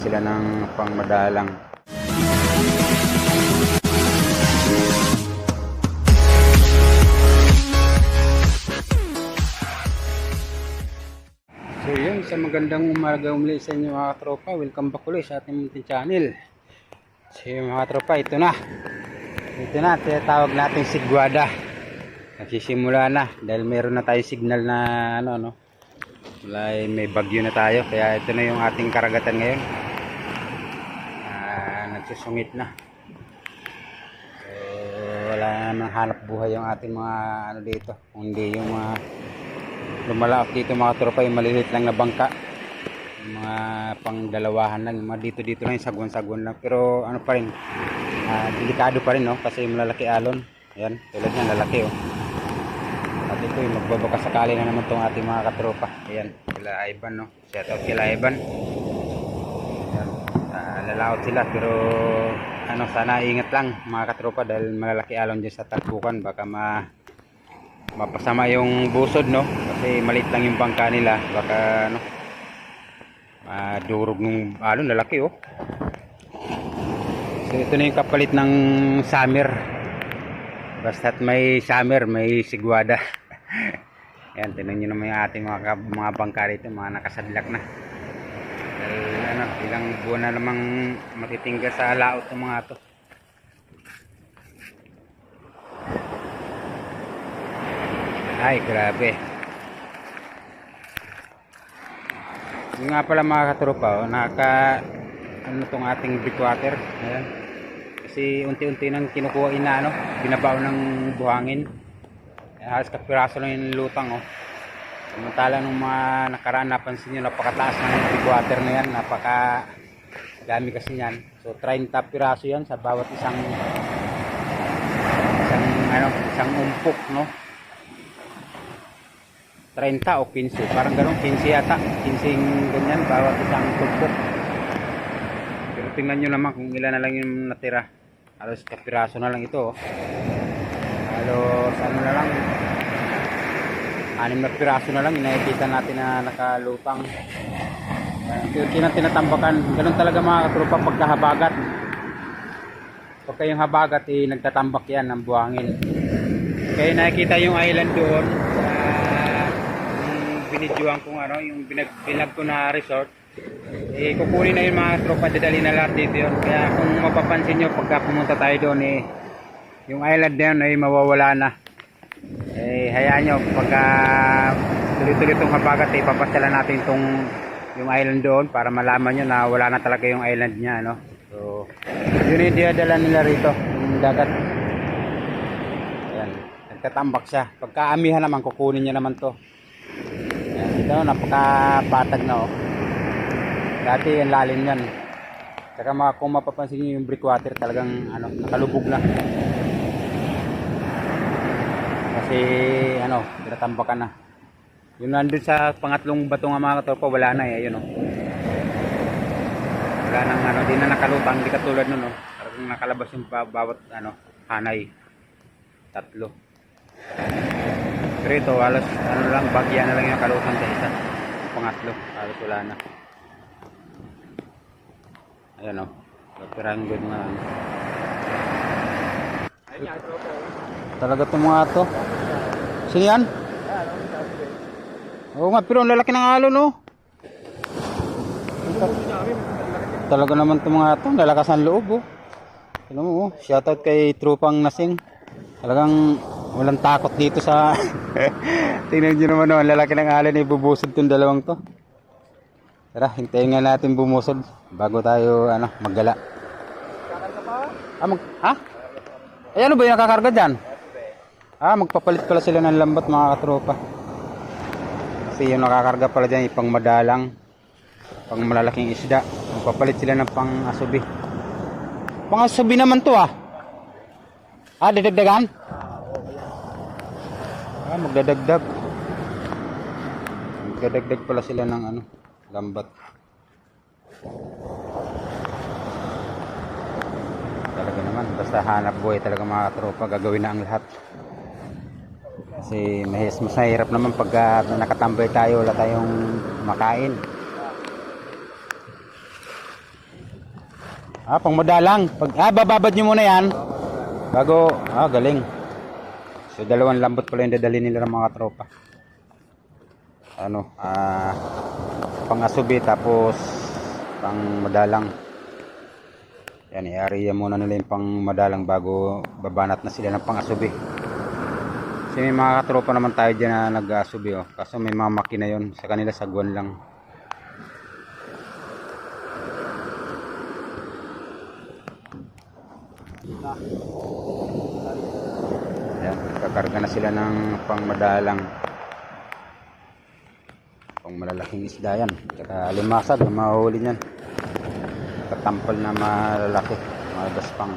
Sila ng pangmadalang. So yun, sa magandang umaga muli sa inyo mga tropa. Welcome back ulit sa ating munting channel. So yun mga tropa, ito na. Ito na, tinatawag natin Sigwada. Nagsisimula na dahil meron na tayong signal na may bagyo na tayo. Kaya ito na yung ating karagatan ngayon. Nagsusungit na. Wala nang hanap buhay yung ating mga dito. Hindi yung mga lumalaot dito mga tropa, yung maliliit lang na bangka, yung mga pangdalawahan lang, yung mga dito lang, yung sagwan lang, pero ano pa rin, delikado pa rin, no? Kasi yung malalaki alon, ayan, tulad yan, lalaki, oh. At ito yung magbabaka sakali na naman tong ating mga katropa, ayan, sila Ivan, no? Shout out sila Ivan, ayan, lalaot sila, pero sana ingat lang mga katropa, dahil malalaki alon dyan sa tagpukan, baka mapasama yung busod, no? Kasi maliit lang yung bangka nila, baka madurog ng alon, lalaki, oh. So ito na yung kapalit ng summer, basta't may summer may Sigwada. Ayan, tinan nyo naman yung ating mga bangka rito, mga nakasadlak na dahil ilang buwan na namang matitingga sa laot ng mga to. Ay, grabe. Yung nga pala mga katropa, tong ating breakwater. Ayan. Kasi unti-unti nang kinukuha binabaw ng buhangin. Halos kapiraso lang yung lutang, oh. Samantala nung mga nakaraan, napansin nyo, napakataas ng breakwater na yan. Napakadami kasi yan. So 30 piraso yan sa bawat isang umpok, no? 30 o 15, parang ganun, 15 yata, 15 ganyan bawat isang tugpok. Pero tingnan nyo naman kung ilan na lang yung natira. Halos kapiraso na lang ito, oh. Halos na lang, 6 na piraso na lang nakikita natin na nakalutang. Hindi na tinatambakan. Ganun talaga mga katropa pagkahabagat. Pagka yung habagat, nagtatambak yan ng buhangin. Kaya nakikita yung island doon, binidyoan kong yung binag ko na resort, kukunin na yung mga tropa, dadali na lahat dito yun. Kaya kung mapapansin nyo, pagka pumunta tayo doon, yung island na yun ay mawawala na. Hayaan nyo, pagka tuloy-tuloy itong habagat, papasyalan natin yung island doon para malaman nyo na wala na talaga yung island nya, no? So yun yung dinadala nila rito, yung dagat. Ayan, nagtatambak siya. Pagka amihan naman, kukunin niya naman to. Ito, napakapatag na, oh. Dati ang lalim yan. Saka kung mapapansin nyo yung breakwater, talagang nakalubog na. Kasi tinatambakan na. Yung nandun sa pangatlong bato nga mga katropa, wala na, ayun, oh. Wala nang di na nakalutang, hindi katulad nun, oh. Talagang nakalabas yung bawat hanay. 3. Pero ito, halos bagya na lang yung kalutang sa isa. Pangatlo, halos wala na. Ayan, o. Perang good na. Talaga itong mga ito. Sino yan? Oo nga, pero ang lalaki ng alon, no? Talaga naman itong mga ito. Lalakas ang loob, oh. Alam mo, oh. Shoutout kay Trupang Nasing. Talagang walang takot dito sa tingnan nyo naman, ang lalaki ng alon, bubusod itong dalawang to. Tara, hintayin nga natin bumusod bago tayo maggala. Ha? Ay, ano ba yung nakakarga dyan? Magpapalit pala sila ng lambat mga katropa. Kasi yung nakakarga pala dyan pang madalang, pang malalaking isda. Magpapalit sila ng pang asubi. Pang asubi naman to, didagdagan? Magdadagdag pala sila ng lambat. Talaga naman, basta hanap buhay talaga mga katropa, gagawin na ang lahat. Kasi mas mahirap naman pag nakatambay tayo, wala tayong makain. Pang madalang. Bababad nyo muna yan. Bago, galing. So, 2 lambot pala yung dadali nila ng mga tropa. Ano, pang asubi tapos pang madalang. Yan, i-area muna nila yung pang madalang bago babanat na sila ng pang asubi. Kasi may mga katropa naman tayo dyan na nag-asubi, oh. Kaso may mga makina yun. Sa kanila sagwan lang. Yan, kakarga na sila ng pang madalang. Pang malalaking isda yan. Tsaka limasag na mahuli yan. Katampal na malalaki. Mga gaspang.